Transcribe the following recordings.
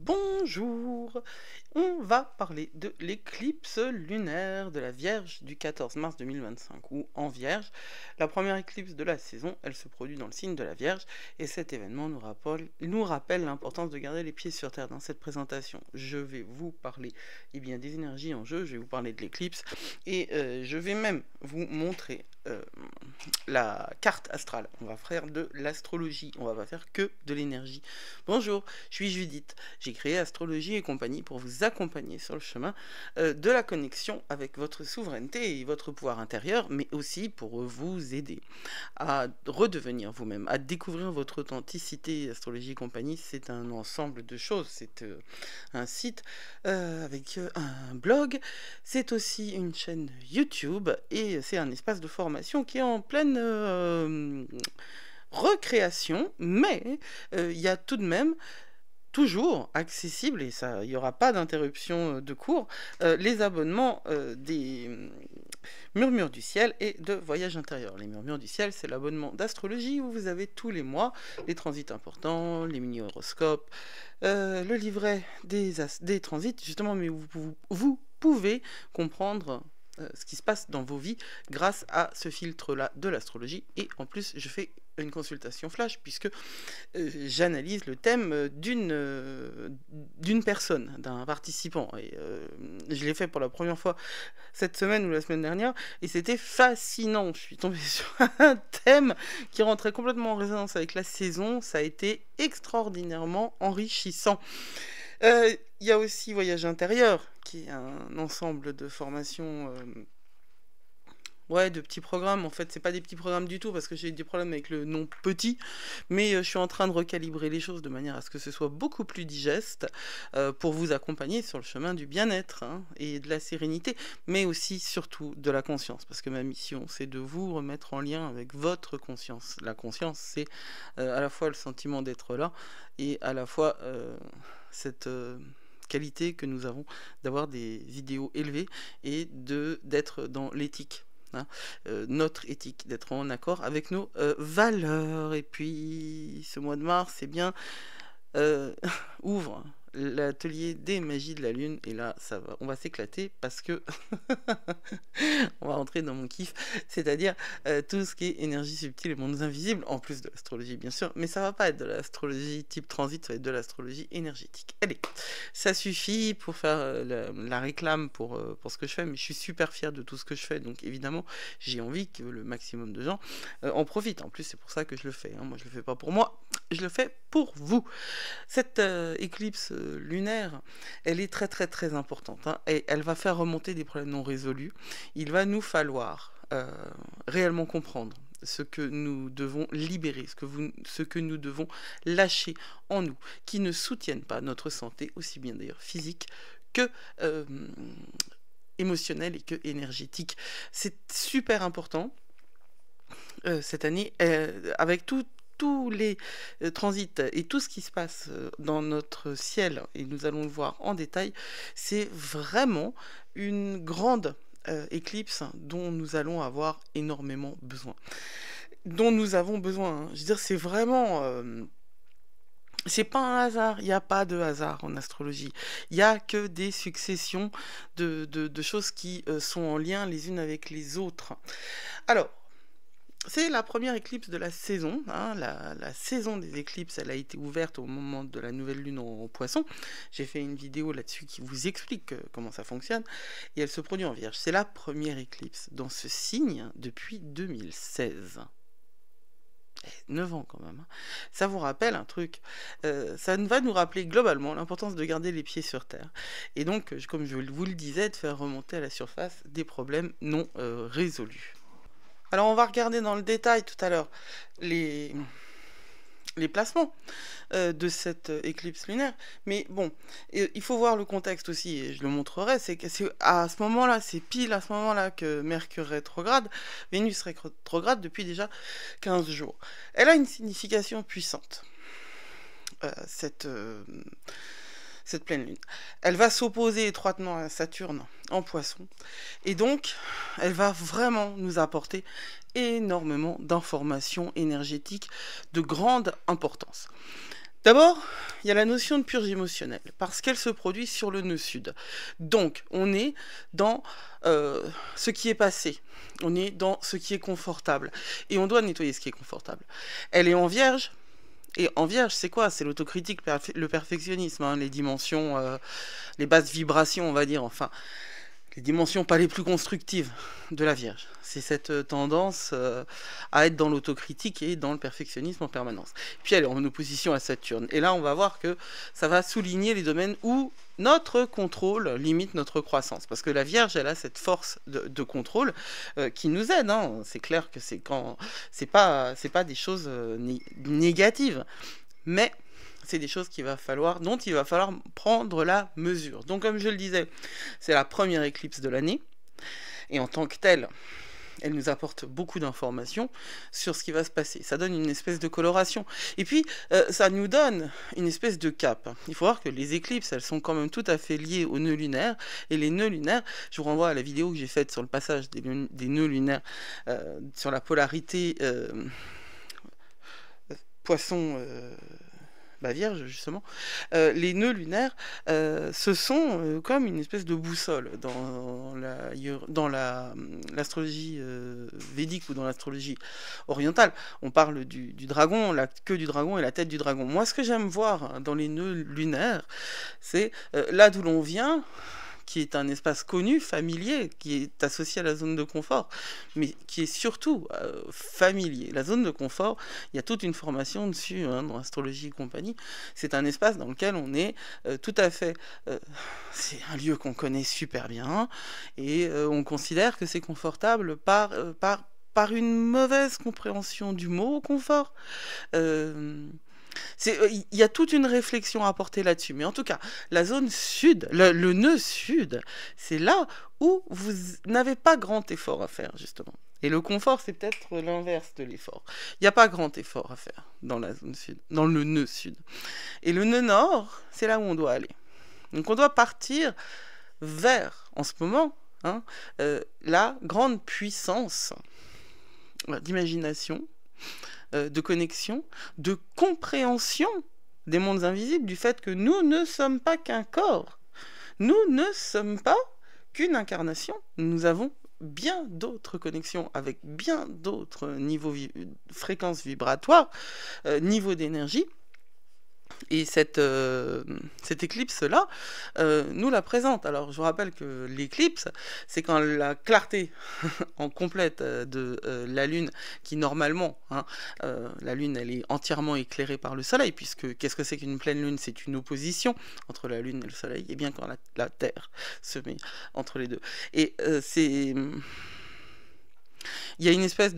Bonjour, on va parler de l'éclipse lunaire de la Vierge du 14 mars 2025 ou en Vierge. La première éclipse de la saison, elle se produit dans le signe de la Vierge et cet événement nous rappelle l'importance de garder les pieds sur terre. Dans cette présentation, je vais vous parler des énergies en jeu, je vais vous parler de l'éclipse et je vais même vous montrer la carte astrale. On va faire de l'astrologie, on va pas faire que de l'énergie. Bonjour, je suis Judith. J'ai créé Astrologie et compagnie pour vous accompagner sur le chemin de la connexion avec votre souveraineté et votre pouvoir intérieur, mais aussi pour vous aider à redevenir vous-même, à découvrir votre authenticité. Astrologie et compagnie, c'est un ensemble de choses. C'est un site avec un blog, c'est aussi une chaîne YouTube et c'est un espace de formation qui est en pleine recréation, mais il y a tout de même toujours accessible, et ça, il n'y aura pas d'interruption de cours, les abonnements des Murmures du Ciel et de Voyage Intérieur. Les Murmures du Ciel, c'est l'abonnement d'astrologie où vous avez tous les mois les transits importants, les mini-horoscopes, le livret des transits, justement, mais vous pouvez comprendre ce qui se passe dans vos vies grâce à ce filtre-là de l'astrologie. Et en plus, je fais une consultation flash puisque j'analyse le thème d'une personne, d'un participant. Et je l'ai fait pour la première fois cette semaine ou la semaine dernière et c'était fascinant. Je suis tombée sur un thème qui rentrait complètement en résonance avec la saison. Ça a été extraordinairement enrichissant. Il y a aussi Voyage Intérieur, qui est un ensemble de formations, de petits programmes. En fait, c'est pas des petits programmes du tout, parce que j'ai des problèmes avec le nom petit, mais je suis en train de recalibrer les choses de manière à ce que ce soit beaucoup plus digeste, pour vous accompagner sur le chemin du bien-être et de la sérénité, mais aussi, surtout, de la conscience, parce que ma mission, c'est de vous remettre en lien avec votre conscience. La conscience, c'est à la fois le sentiment d'être là, et à la fois cette qualité que nous avons d'avoir des idéaux élevés et d'être dans l'éthique. Notre éthique, d'être en accord avec nos valeurs. Et puis ce mois de mars, c'est bien ouvre l'atelier des magies de la lune et là on va s'éclater parce que on va rentrer dans mon kiff, c'est-à-dire tout ce qui est énergie subtile et mondes invisibles, en plus de l'astrologie bien sûr, mais ça va pas être de l'astrologie type transit, ça va être de l'astrologie énergétique. Allez, ça suffit pour faire la réclame pour ce que je fais, mais je suis super fier de tout ce que je fais, donc évidemment j'ai envie que le maximum de gens en profitent. En plus c'est pour ça que je le fais, moi je le fais pas pour moi, je le fais pour vous. Cette éclipse lunaire, elle est très très très importante, et elle va faire remonter des problèmes non résolus. Il va nous falloir réellement comprendre ce que nous devons libérer, ce que nous devons lâcher en nous, qui ne soutiennent pas notre santé, aussi bien d'ailleurs physique que émotionnelle et que énergétique. C'est super important cette année, avec tous les transits et tout ce qui se passe dans notre ciel, et nous allons le voir en détail, c'est vraiment une grande éclipse dont nous allons avoir énormément besoin. Dont nous avons besoin. Je veux dire, c'est vraiment... c'est pas un hasard, il n'y a pas de hasard en astrologie. Il n'y a que des successions de choses qui sont en lien les unes avec les autres. Alors, c'est la première éclipse de la saison. La saison des éclipses, elle a été ouverte au moment de la nouvelle lune en Poisson. J'ai fait une vidéo là-dessus qui vous explique comment ça fonctionne. Et elle se produit en Vierge. C'est la première éclipse dans ce signe depuis 2016. 9 ans quand même. Ça vous rappelle un truc. Ça va nous rappeler globalement l'importance de garder les pieds sur terre. Et donc, comme je vous le disais, de faire remonter à la surface des problèmes non résolus. Alors on va regarder dans le détail tout à l'heure les placements de cette éclipse lunaire. Mais bon, il faut voir le contexte aussi, et je le montrerai, c'est à ce moment-là, c'est pile à ce moment-là que Mercure rétrograde, Vénus rétrograde depuis déjà 15 jours. Elle a une signification puissante, cette pleine lune. Elle va s'opposer étroitement à Saturne en Poisson, et donc elle va vraiment nous apporter énormément d'informations énergétiques de grande importance. D'abord, il il y a la notion de purge émotionnelle, parce qu'elle se produit sur le nœud sud. Donc, on est dans ce qui est passé, on est dans ce qui est confortable, et on doit nettoyer ce qui est confortable. Elle est en vierge, et en vierge, c'est quoi? C'est l'autocritique, le perfectionnisme, hein, les dimensions, les basses vibrations, on va dire, enfin, les dimensions pas les plus constructives de la Vierge. C'est cette tendance à être dans l'autocritique et dans le perfectionnisme en permanence. Puis elle est en opposition à Saturne. Et là, on va voir que ça va souligner les domaines où notre contrôle limite notre croissance. Parce que la Vierge, elle a cette force de contrôle qui nous aide. Hein. C'est clair que c'est pas des choses négatives. Mais c'est des choses dont il va falloir prendre la mesure. Donc, comme je le disais, c'est la première éclipse de l'année. Et en tant que telle, elle nous apporte beaucoup d'informations sur ce qui va se passer. Ça donne une espèce de coloration. Et puis, ça nous donne une espèce de cap. Il faut voir que les éclipses, elles sont quand même tout à fait liées aux nœuds lunaires. Et les nœuds lunaires, je vous renvoie à la vidéo que j'ai faite sur le passage des nœuds lunaires, sur la polarité poisson... Vierge, justement, les nœuds lunaires, ce sont comme une espèce de boussole dans l'astrologie védique ou dans l'astrologie orientale. On parle du dragon, la queue du dragon et la tête du dragon. Moi, ce que j'aime voir dans les nœuds lunaires, c'est là d'où l'on vient, qui est un espace connu, familier, qui est associé à la zone de confort, mais qui est surtout familier. La zone de confort, il y a toute une formation dessus, hein, dans l'astrologie et compagnie. C'est un espace dans lequel on est tout à fait... c'est un lieu qu'on connaît super bien, et on considère que c'est confortable par une mauvaise compréhension du mot confort. Il y a toute une réflexion à apporter là-dessus. Mais en tout cas, la zone sud, le nœud sud, c'est là où vous n'avez pas grand effort à faire, justement. Et le confort, c'est peut-être l'inverse de l'effort. Il n'y a pas grand effort à faire dans la zone sud, dans le nœud sud. Et le nœud nord, c'est là où on doit aller. Donc on doit partir vers, en ce moment, hein, la grande puissance d'imagination, de connexion, de compréhension des mondes invisibles, du fait que nous ne sommes pas qu'un corps. Nous ne sommes pas qu'une incarnation. Nous avons bien d'autres connexions avec bien d'autres niveaux, fréquences vibratoires, niveaux d'énergie. Et cette éclipse-là nous la présente. Alors, je vous rappelle que l'éclipse, c'est quand la clarté en complète de la Lune, qui normalement, hein, la Lune, elle est entièrement éclairée par le Soleil, puisque qu'est-ce que c'est qu'une pleine Lune? C'est une opposition entre la Lune et le Soleil, et bien quand la Terre se met entre les deux. Et il y a une espèce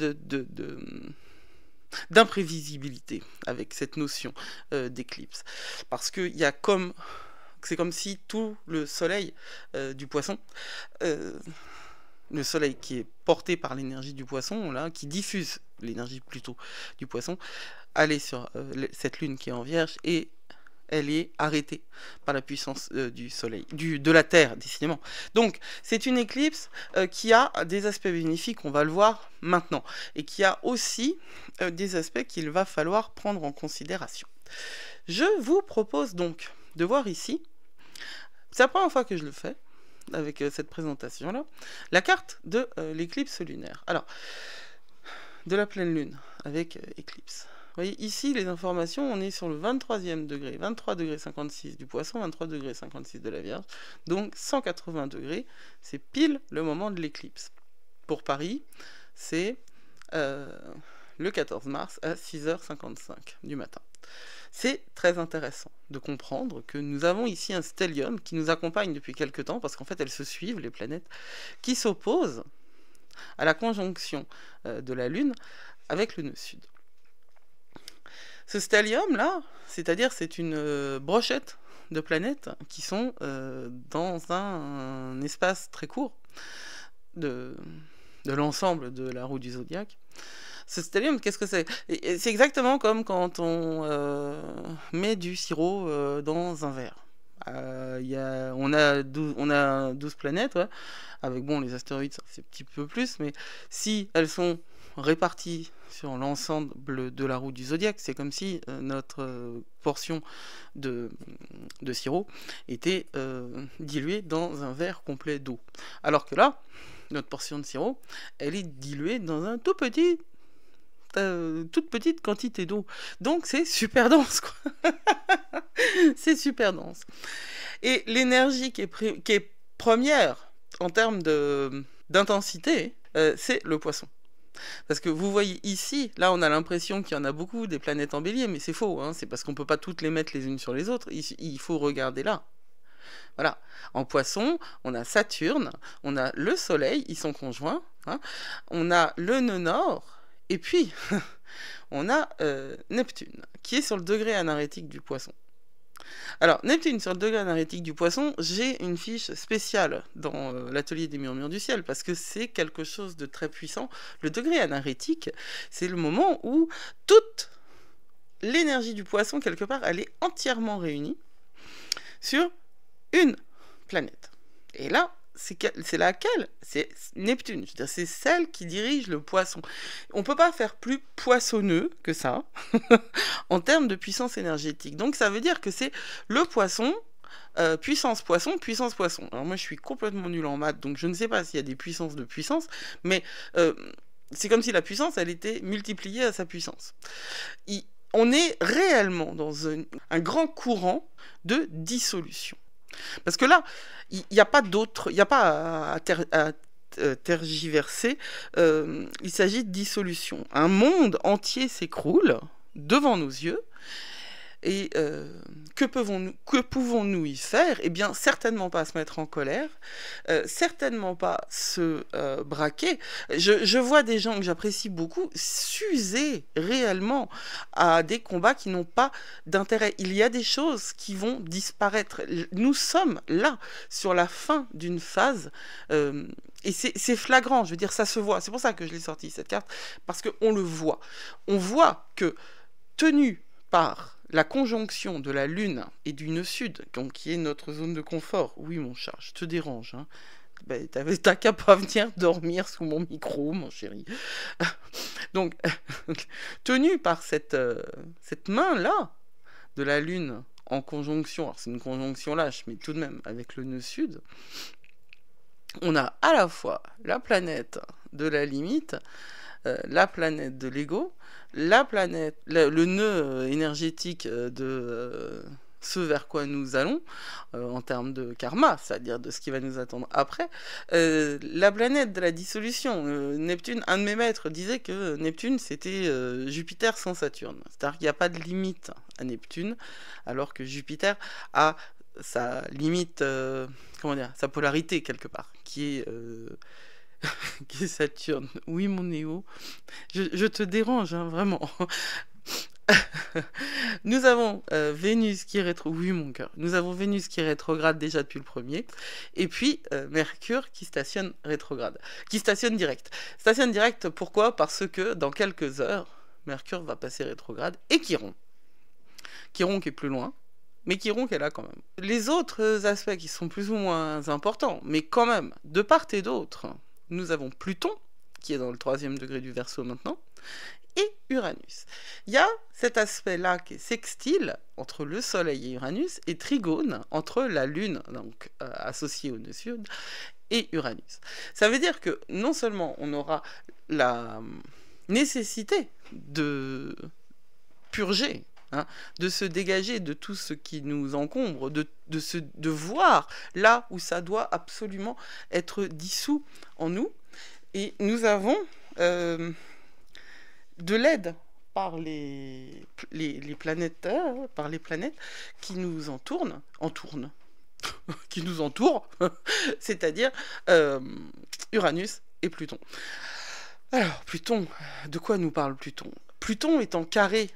d'imprévisibilité avec cette notion d'éclipse, parce que c'est comme si tout le soleil du poisson, le soleil qui est porté par l'énergie du poisson, là, qui diffuse l'énergie plutôt du poisson, allait sur cette lune qui est en vierge, et elle est arrêtée par la puissance du soleil, de la Terre, décidément. Donc, c'est une éclipse qui a des aspects bénéfiques, on va le voir maintenant, et qui a aussi des aspects qu'il va falloir prendre en considération. Je vous propose donc de voir ici, c'est la première fois que je le fais, avec cette présentation-là, la carte de l'éclipse lunaire. Alors, de la pleine lune, avec éclipse. Vous voyez, ici, les informations, on est sur le 23e degré, 23 degrés 56 du poisson, 23 degrés 56 de la Vierge, donc 180 degrés, c'est pile le moment de l'éclipse. Pour c'est le 14 mars à 6h55 du matin. C'est très intéressant de comprendre que nous avons ici un stellium qui nous accompagne depuis quelque temps, parce qu'en fait, elles se suivent, les planètes, qui s'opposent à la conjonction de la Lune avec le nœud sud. Ce stellium-là, c'est-à-dire c'est une brochette de planètes qui sont dans un espace très court de l'ensemble de la roue du zodiaque. Ce stellium, qu'est-ce que c'est? C'est exactement comme quand on met du sirop dans un verre. On a 12 planètes, ouais, avec bon, les astéroïdes, c'est un petit peu plus, mais si elles sont répartis sur l'ensemble de la roue du zodiaque. C'est comme si notre portion de sirop était diluée dans un verre complet d'eau. Alors que là, notre portion de sirop, elle est diluée dans un toute petite quantité d'eau. Donc c'est super dense, quoi. C'est super dense. Et l'énergie qui est première en termes d'intensité, c'est le poisson. Parce que vous voyez ici, là on a l'impression qu'il y en a beaucoup des planètes en bélier, mais c'est faux, hein, c'est parce qu'on ne peut pas toutes les mettre les unes sur les autres, il faut regarder là. Voilà. En poisson, on a Saturne, on a le Soleil, ils sont conjoints, hein, on a le nœud nord, et puis on a Neptune, qui est sur le degré anarétique du poisson. Alors, Neptune sur le degré anarétique du poisson, j'ai une fiche spéciale dans l'atelier des murmures du ciel, parce que c'est quelque chose de très puissant. Le degré anarétique, c'est le moment où toute l'énergie du poisson, quelque part, elle est entièrement réunie sur une planète. Et là, c'est laquelle? C'est Neptune. Je veux dire, c'est celle qui dirige le poisson. On ne peut pas faire plus poissonneux que ça en termes de puissance énergétique. Donc ça veut dire que c'est le poisson, puissance poisson, puissance poisson. Alors moi je suis complètement nul en maths, donc je ne sais pas s'il y a des puissances de puissance, mais c'est comme si la puissance, elle était multipliée à sa puissance. On est réellement dans un grand courant de dissolution. Parce que là, il n'y a pas d'autre, il n'y a pas à tergiverser, il s'agit de dissolution. Un monde entier s'écroule devant nos yeux, et que pouvons-nous y faire? Eh bien, certainement pas se mettre en colère, certainement pas se braquer. Je vois des gens que j'apprécie beaucoup s'user réellement à des combats qui n'ont pas d'intérêt. Il y a des choses qui vont disparaître. Nous sommes là, sur la fin d'une phase, et c'est flagrant, je veux dire, ça se voit. C'est pour ça que je l'ai sorti, cette carte, parce qu'on le voit. On voit que, tenu par la conjonction de la Lune et du nœud sud, donc qui est notre zone de confort. Oui, mon chat, je te dérange. Hein. Ben, t'as qu'à pas venir dormir sous mon micro, mon chéri. Donc, tenu par cette main-là de la Lune en conjonction, alors c'est une conjonction lâche, mais tout de même avec le nœud sud, on a à la fois la planète de la limite, la planète de l'ego, la planète, le nœud énergétique de ce vers quoi nous allons, en termes de karma, c'est-à-dire de ce qui va nous attendre après, la planète de la dissolution. Neptune, un de mes maîtres disait que Neptune, c'était Jupiter sans Saturne. C'est-à-dire qu'il n'y a pas de limite à Neptune, alors que Jupiter a sa limite, comment dire, sa polarité quelque part, qui est Saturne. Oui, mon Néo, je te dérange, hein, vraiment. Nous avons Vénus qui est rétro. Oui, mon cœur. Nous avons Vénus qui est rétrograde déjà depuis le premier. Et puis Mercure qui stationne rétrograde. Qui stationne direct. Stationne direct, pourquoi? Parce que dans quelques heures, Mercure va passer rétrograde et Chiron. Chiron qui est plus loin. Mais Chiron qui est là quand même. Les autres aspects qui sont plus ou moins importants, mais quand même, de part et d'autre, nous avons Pluton, qui est dans le 3e degré du Verseau maintenant, et Uranus. Il y a cet aspect-là qui est sextile entre le Soleil et Uranus, et trigone entre la Lune, donc associée au nœud sud, et Uranus. Ça veut dire que non seulement on aura la nécessité de purger, hein, de se dégager de tout ce qui nous encombre, de voir là où ça doit absolument être dissous en nous. Et nous avons de l'aide par les planètes, par les planètes qui nous qui nous entourent, c'est-à-dire Uranus et Pluton. Alors, Pluton, de quoi nous parle Pluton? Pluton est en carré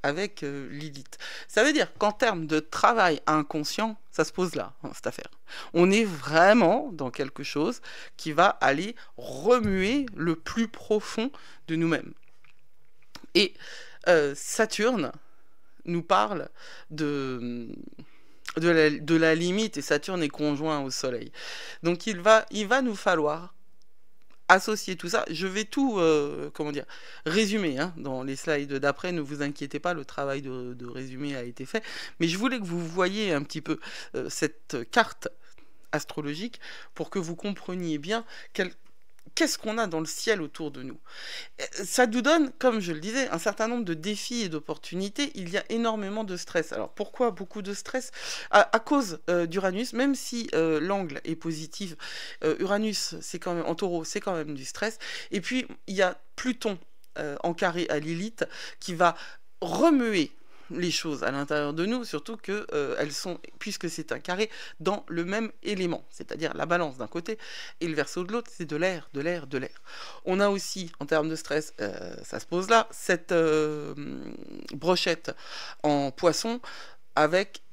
avec Lilith. Ça veut dire qu'en termes de travail inconscient, ça se pose là, hein, cette affaire. On est vraiment dans quelque chose qui va aller remuer le plus profond de nous-mêmes. Et Saturne nous parle de la limite, et Saturne est conjoint au Soleil. Donc il va nous falloir associer tout ça. Je vais tout, comment dire, résumer hein, dans les slides d'après. Ne vous inquiétez pas, le travail de résumé a été fait. Mais je voulais que vous voyiez un petit peu cette carte astrologique pour que vous compreniez bien qu'est-ce qu'on a dans le ciel autour de nous. Ça nous donne, comme je le disais, un certain nombre de défis et d'opportunités. Il y a énormément de stress. Alors pourquoi beaucoup de stress? À cause d'Uranus, même si l'angle est positif, Uranus, c'est quand même en taureau, c'est quand même du stress. Et puis il y a Pluton en carré à Lilith qui va remuer les choses à l'intérieur de nous, surtout que elles sont, puisque c'est un carré, dans le même élément, c'est-à-dire la balance d'un côté et le verso de l'autre, c'est de l'air, de l'air, de l'air. On a aussi, en termes de stress, ça se pose là, cette brochette en poisson avec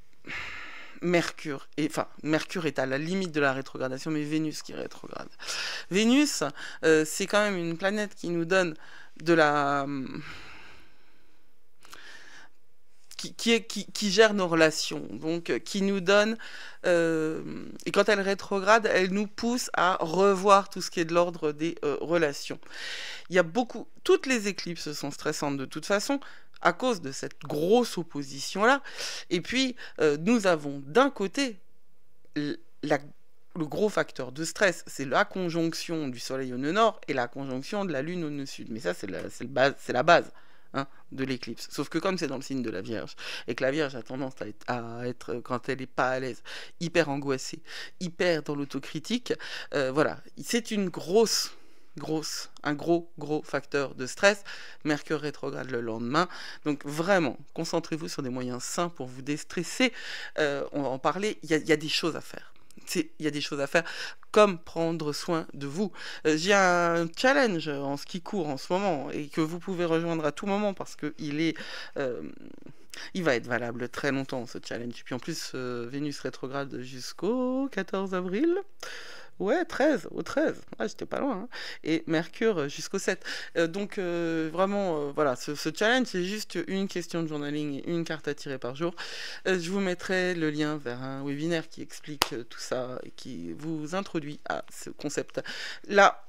Mercure, et enfin Mercure est à la limite de la rétrogradation, mais Vénus qui rétrograde. Vénus, c'est quand même une planète qui nous donne de la qui gère nos relations, donc qui nous donne, et quand elle rétrograde, elle nous pousse à revoir tout ce qui est de l'ordre des relations. Il y a beaucoup, toutes les éclipses sont stressantes de toute façon, à cause de cette grosse opposition-là, et puis nous avons d'un côté le gros facteur de stress, c'est la conjonction du soleil au nœud nord et la conjonction de la lune au nœud sud, mais ça c'est la base. Hein, de l'éclipse. Sauf que comme c'est dans le signe de la Vierge, et que la Vierge a tendance à être quand elle n'est pas à l'aise, hyper angoissée, hyper dans l'autocritique, voilà, c'est une un gros facteur de stress. Mercure rétrograde le lendemain, donc vraiment, concentrez-vous sur des moyens sains pour vous déstresser. On va en parler, il y a des choses à faire. Il y a des choses à faire, comme prendre soin de vous. J'ai un challenge en ski court en ce moment, et que vous pouvez rejoindre à tout moment, parce qu'il il va être valable très longtemps, ce challenge. Et puis en plus, Vénus rétrograde jusqu'au 14 avril. Ouais, 13, au 13. Ah, j'étais pas loin. Hein. Et Mercure jusqu'au 7. Donc, vraiment, voilà, ce challenge, c'est juste une question de journaling et une carte à tirer par jour. Je vous mettrai le lien vers un webinaire qui explique tout ça et qui vous introduit à ce concept. La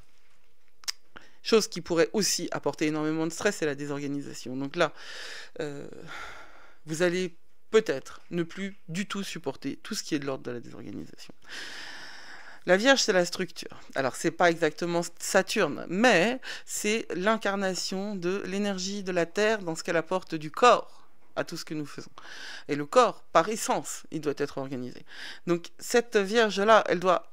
chose qui pourrait aussi apporter énormément de stress, c'est la désorganisation. Donc là, vous allez peut-être ne plus du tout supporter tout ce qui est de l'ordre de la désorganisation. La Vierge, c'est la structure. Alors, c'est pas exactement Saturne, mais c'est l'incarnation de l'énergie de la Terre dans ce qu'elle apporte du corps à tout ce que nous faisons. Et le corps, par essence, il doit être organisé. Donc, cette Vierge-là,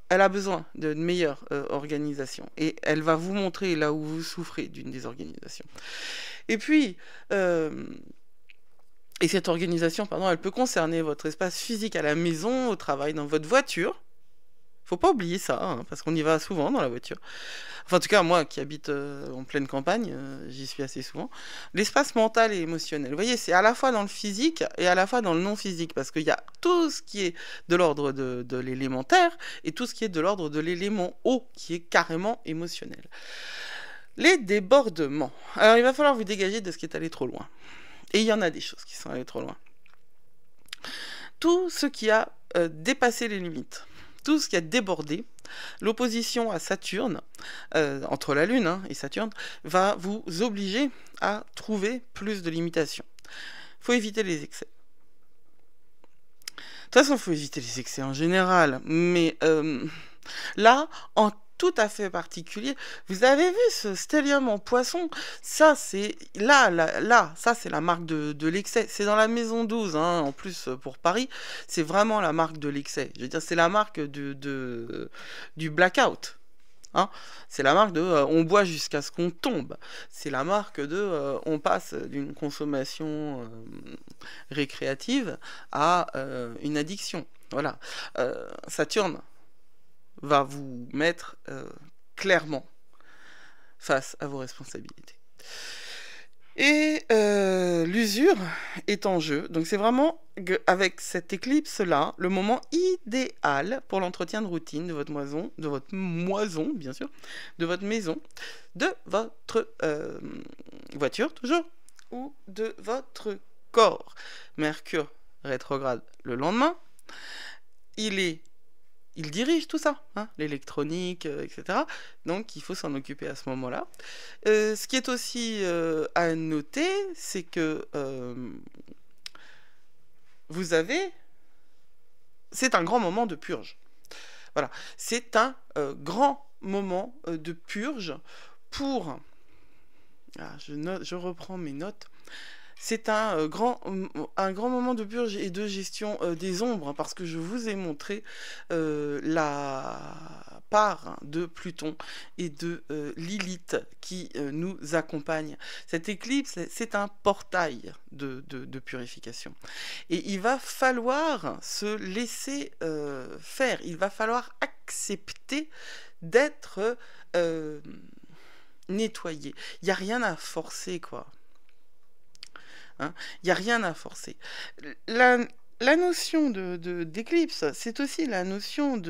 elle a besoin d'une meilleure organisation. Et elle va vous montrer là où vous souffrez d'une désorganisation. Et puis... et cette organisation, pardon, elle peut concerner votre espace physique à la maison, au travail, dans votre voiture. Faut pas oublier ça, hein, parce qu'on y va souvent dans la voiture. Enfin, en tout cas, moi qui habite en pleine campagne, j'y suis assez souvent. L'espace mental et émotionnel. Vous voyez, c'est à la fois dans le physique et à la fois dans le non-physique, parce qu'il y a tout ce qui est de l'ordre de l'élémentaire et tout ce qui est de l'ordre de l'élément haut, qui est carrément émotionnel. Les débordements. Alors, il va falloir vous dégager de ce qui est allé trop loin. Et il y en a des choses qui sont allées trop loin. Tout ce qui a dépassé les limites. Tout ce qui a débordé, l'opposition à Saturne, entre la Lune et Saturne, va vous obliger à trouver plus de limitations. Il faut éviter les excès. De toute façon, il faut éviter les excès en général, mais là, en tout à fait particulier, vous avez vu ce stellium en poisson, ça c'est ça c'est la marque de l'excès, c'est dans la maison 12 hein, en plus pour Paris, c'est vraiment la marque de l'excès, je veux dire c'est la marque du blackout. Hein, c'est la marque de on boit jusqu'à ce qu'on tombe, c'est la marque de on passe d'une consommation récréative à une addiction. Voilà, Saturne va vous mettre clairement face à vos responsabilités. Et l'usure est en jeu. Donc c'est vraiment, avec cette éclipse-là, le moment idéal pour l'entretien de routine de votre moison, bien sûr, de votre maison, de votre voiture, toujours, ou de votre corps. Mercure rétrograde le lendemain. Il est il dirige tout ça, hein, l'électronique, etc. Donc il faut s'en occuper à ce moment-là. Ce qui est aussi à noter, c'est que vous avez... C'est un grand moment de purge. Voilà, c'est un grand moment de purge pour... Ah, je reprends mes notes. C'est un grand moment de purge et de gestion des ombres, parce que je vous ai montré la part de Pluton et de Lilith qui nous accompagne. Cette éclipse, c'est un portail de purification. Et il va falloir se laisser faire, il va falloir accepter d'être nettoyé. Il n'y a rien à forcer, quoi. Hein, il n'y a rien à forcer. La notion d'éclipse, c'est aussi la notion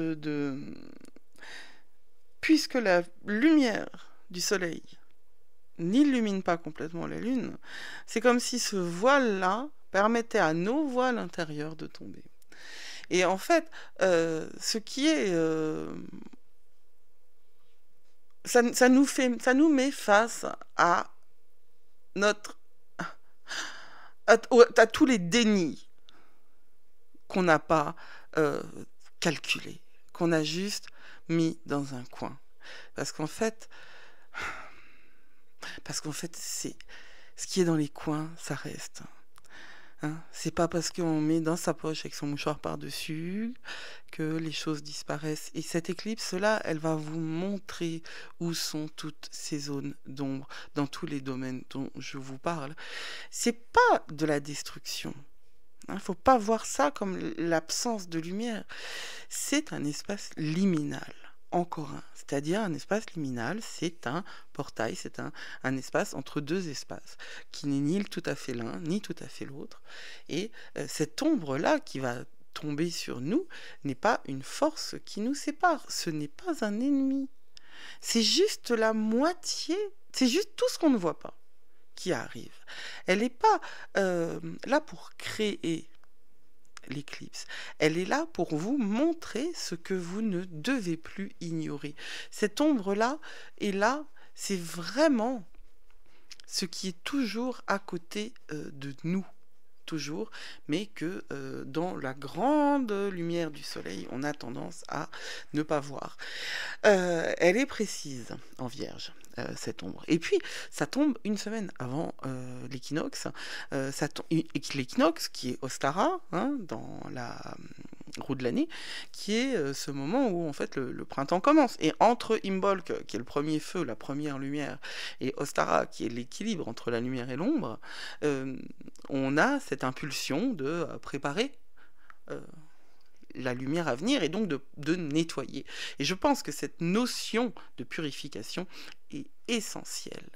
puisque la lumière du soleil n'illumine pas complètement la lune, c'est comme si ce voile-là permettait à nos voiles intérieurs de tomber. Et en fait, ce qui est... ça nous met face à notre... à tous les dénis qu'on n'a pas calculés, qu'on a juste mis dans un coin. Parce qu'en fait, c'est ce qui est dans les coins, ça reste. Hein, c'est pas parce qu'on met dans sa poche avec son mouchoir par-dessus que les choses disparaissent. Et cette éclipse-là, elle va vous montrer où sont toutes ces zones d'ombre dans tous les domaines dont je vous parle. C'est pas de la destruction. Il faut pas voir ça comme l'absence de lumière. C'est un espace liminal. Encore un. C'est-à-dire un espace liminal, c'est un portail, c'est un espace entre deux espaces, qui n'est ni tout à fait l'un, ni tout à fait l'autre. Et cette ombre-là qui va tomber sur nous n'est pas une force qui nous sépare. Ce n'est pas un ennemi. C'est juste la moitié, c'est juste tout ce qu'on ne voit pas qui arrive. Elle n'est pas là pour créer l'éclipse. Elle est là pour vous montrer ce que vous ne devez plus ignorer. Cette ombre-là est là, c'est vraiment ce qui est toujours à côté de nous. Toujours, mais que dans la grande lumière du soleil, on a tendance à ne pas voir. Elle est précise en Vierge, cette ombre. Et puis, ça tombe une semaine avant l'équinoxe. L'équinoxe qui est Ostara, hein, dans la roue de l'année, qui est ce moment où en fait le printemps commence. Et entre Imbolc, qui est le premier feu, la première lumière, et Ostara, qui est l'équilibre entre la lumière et l'ombre, on a cette impulsion de préparer la lumière à venir et donc de nettoyer. Et je pense que cette notion de purification est essentielle.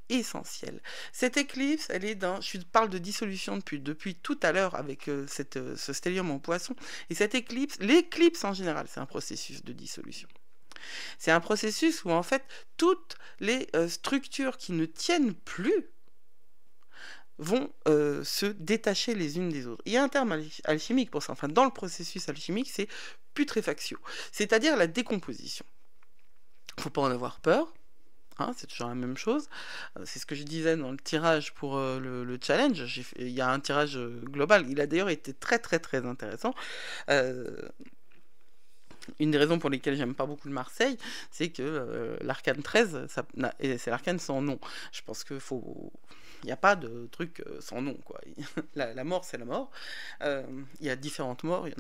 Essentielle. Cette éclipse, elle est je parle de dissolution depuis tout à l'heure avec ce stellium en poisson. Et cette éclipse, l'éclipse en général, c'est un processus de dissolution. C'est un processus où en fait toutes les structures qui ne tiennent plus vont se détacher les unes des autres. Il y a un terme alchimique pour ça. Enfin, dans le processus alchimique, c'est putréfaction, c'est-à-dire la décomposition. Il ne faut pas en avoir peur. Hein, c'est toujours la même chose. C'est ce que je disais dans le tirage pour le challenge. Il y a un tirage global. Il a d'ailleurs été très très très intéressant. Une des raisons pour lesquelles j'aime pas beaucoup le Marseille, c'est que l'arcane 13, c'est l'arcane sans nom. Je pense qu'il faut... Il n'y a pas de truc sans nom, quoi. La mort, c'est la mort. Il y a différentes morts. Il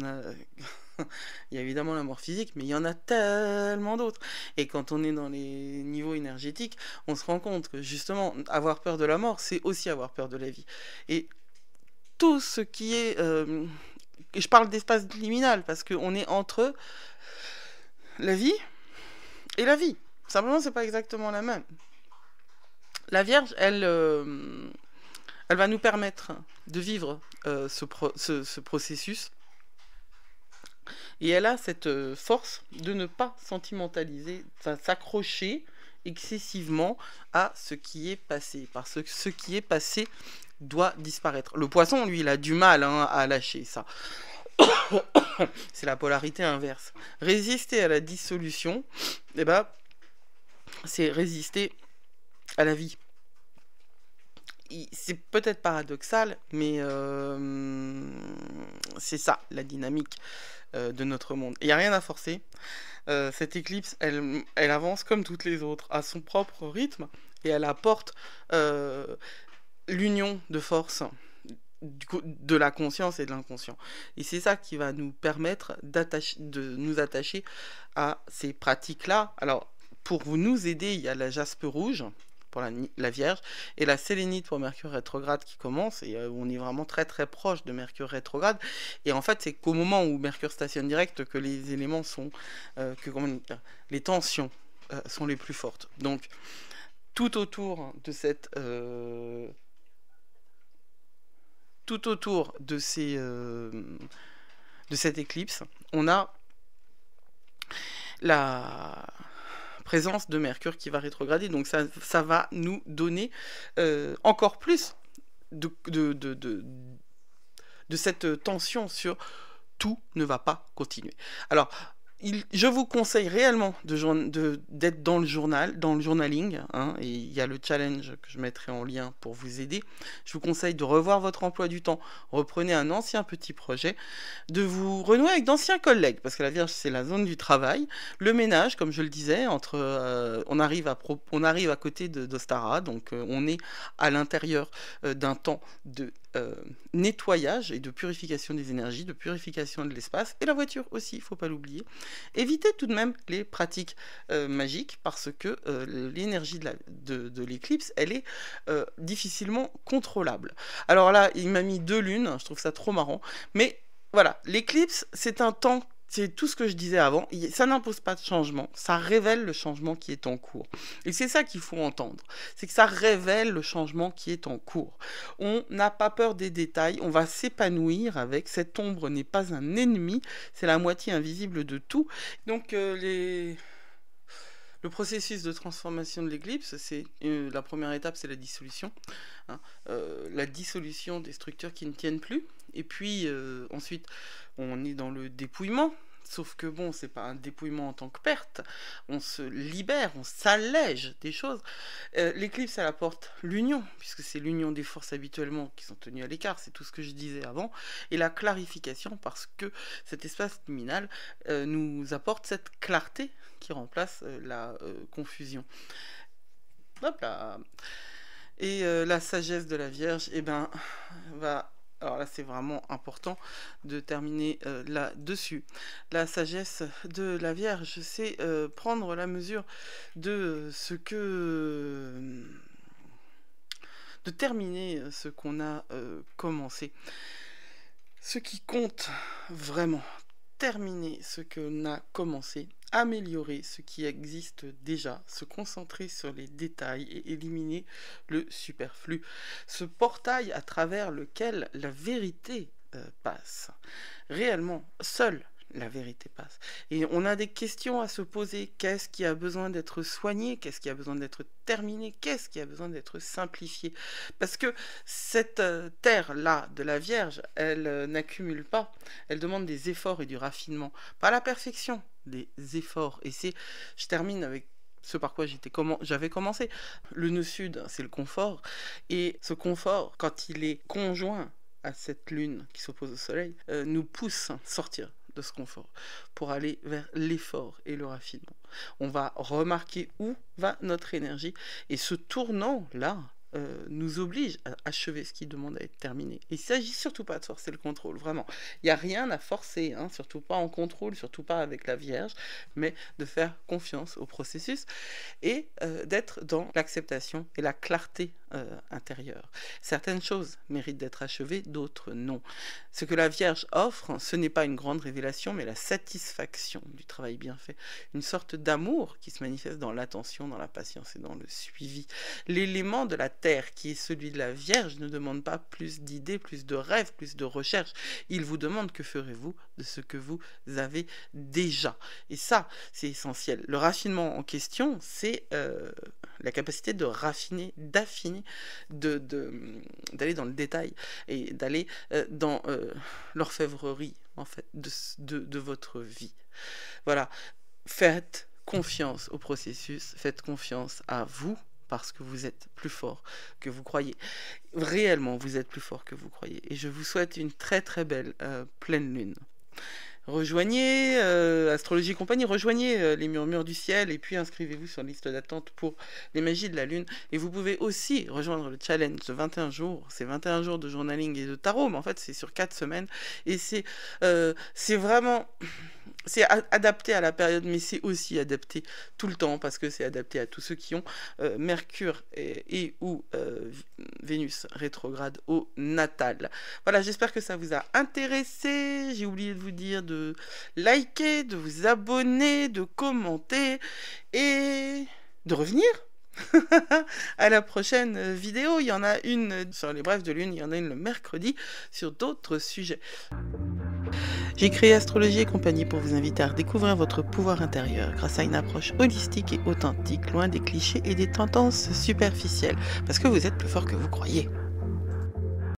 y a évidemment la mort physique, mais il y en a tellement d'autres. Et quand on est dans les niveaux énergétiques, on se rend compte que justement, avoir peur de la mort, c'est aussi avoir peur de la vie. Et tout ce qui est... je parle d'espace liminal, parce qu'on est entre la vie et la vie. Simplement, c'est pas exactement la même. La Vierge, elle va nous permettre de vivre ce processus. Et elle a cette force de ne pas sentimentaliser, s'accrocher excessivement à ce qui est passé. Parce que ce qui est passé doit disparaître. Le poisson, lui, il a du mal à lâcher ça. C'est la polarité inverse. Résister à la dissolution, eh ben, c'est résister à la vie. C'est peut-être paradoxal, mais c'est ça, la dynamique de notre monde. Il n'y a rien à forcer. Cette éclipse, elle avance comme toutes les autres, à son propre rythme, et elle apporte l'union de force de la conscience et de l'inconscient. Et c'est ça qui va nous permettre de nous attacher à ces pratiques-là. Alors, pour nous aider, il y a la jaspe rouge pour la Vierge, et la sélénite pour Mercure rétrograde qui commence, et on est vraiment très très proche de Mercure rétrograde, et en fait c'est qu'au moment où Mercure stationne direct que les éléments sont, les tensions sont les plus fortes. Donc tout autour de cette de cette éclipse, on a la présence de Mercure qui va rétrograder, donc ça va nous donner encore plus de cette tension sur tout ne va pas continuer. Alors, je vous conseille réellement d'être dans le journaling, hein, et il y a le challenge que je mettrai en lien pour vous aider. Je vous conseille de revoir votre emploi du temps, reprenez un ancien petit projet, de vous renouer avec d'anciens collègues, parce que la Vierge c'est la zone du travail, le ménage, comme je le disais, on arrive à côté d'Ostara, donc on est à l'intérieur d'un temps de nettoyage et de purification des énergies, de purification de l'espace, et la voiture aussi, il ne faut pas l'oublier. Évitez tout de même les pratiques magiques, parce que l'énergie de l'éclipse, elle est difficilement contrôlable. Alors là, il m'a mis 2 lunes, je trouve ça trop marrant, mais voilà, l'éclipse, c'est un temps, c'est tout ce que je disais avant, ça n'impose pas de changement, ça révèle le changement qui est en cours. Et c'est ça qu'il faut entendre, c'est que ça révèle le changement qui est en cours. On n'a pas peur des détails, on va s'épanouir avec, cette ombre n'est pas un ennemi, c'est la moitié invisible de tout. Donc le processus de transformation de l'éclipse, c'est la première étape, c'est la dissolution, hein, la dissolution des structures qui ne tiennent plus. Et puis ensuite, on est dans le dépouillement. Sauf que bon, c'est pas un dépouillement en tant que perte. On se libère, on s'allège des choses. L'éclipse, elle apporte l'union, puisque c'est l'union des forces habituellement qui sont tenues à l'écart. C'est tout ce que je disais avant. Et la clarification, parce que cet espace liminal nous apporte cette clarté qui remplace la confusion. Hop là. Et la sagesse de la Vierge, eh ben, va... Alors là, c'est vraiment important de terminer là-dessus. La sagesse de la Vierge, c'est prendre la mesure de ce que... de terminer ce qu'on a commencé. Ce qui compte vraiment, terminer ce qu'on a commencé, améliorer ce qui existe déjà, se concentrer sur les détails et éliminer le superflu. Ce portail à travers lequel la vérité passe. Réellement, seule la vérité passe. Et on a des questions à se poser. Qu'est-ce qui a besoin d'être soigné? Qu'est-ce qui a besoin d'être terminé? Qu'est-ce qui a besoin d'être simplifié? Parce que cette terre-là de la Vierge, elle n'accumule pas. Elle demande des efforts et du raffinement. Pas la perfection, des efforts. Et je termine avec ce par quoi j'avais commencé. Le nœud sud, c'est le confort. Et ce confort, quand il est conjoint à cette lune qui s'oppose au soleil, nous pousse à sortir de ce confort pour aller vers l'effort et le raffinement. On va remarquer où va notre énergie, et ce tournant-là nous oblige à achever ce qui demande à être terminé. Il ne s'agit surtout pas de forcer le contrôle, vraiment. Il n'y a rien à forcer, hein, surtout pas en contrôle, surtout pas avec la Vierge, mais de faire confiance au processus et d'être dans l'acceptation et la clarté intérieure. Certaines choses méritent d'être achevées, d'autres non. Ce que la Vierge offre, ce n'est pas une grande révélation, mais la satisfaction du travail bien fait. Une sorte d'amour qui se manifeste dans l'attention, dans la patience et dans le suivi. L'élément de la terre, qui est celui de la Vierge, ne demande pas plus d'idées, plus de rêves, plus de recherches. Il vous demande que ferez-vous de ce que vous avez déjà. Et ça, c'est essentiel. Le raffinement en question, c'est la capacité de raffiner, d'affiner, d'aller dans le détail et d'aller dans l'orfèvrerie en fait, de votre vie. Voilà, faites confiance au processus, faites confiance à vous, parce que vous êtes plus fort que vous croyez. Réellement, vous êtes plus fort que vous croyez. Et je vous souhaite une très très belle pleine lune. Rejoignez Astrologie et compagnie, rejoignez les murmures du ciel et puis inscrivez-vous sur la liste d'attente pour les magies de la lune. Et vous pouvez aussi rejoindre le challenge de 21 jours. C'est 21 jours de journaling et de tarot, mais en fait c'est sur 4 semaines. Et c'est vraiment... C'est adapté à la période, mais c'est aussi adapté tout le temps, parce que c'est adapté à tous ceux qui ont Mercure et ou Vénus rétrograde au natal. Voilà, j'espère que ça vous a intéressé. J'ai oublié de vous dire de liker, de vous abonner, de commenter et de revenir. À la prochaine vidéo. Il y en a une sur les brefs de lune, il y en a une le mercredi sur d'autres sujets. J'ai créé Astrologie et compagnie pour vous inviter à redécouvrir votre pouvoir intérieur grâce à une approche holistique et authentique, loin des clichés et des tendances superficielles, parce que vous êtes plus fort que vous croyez.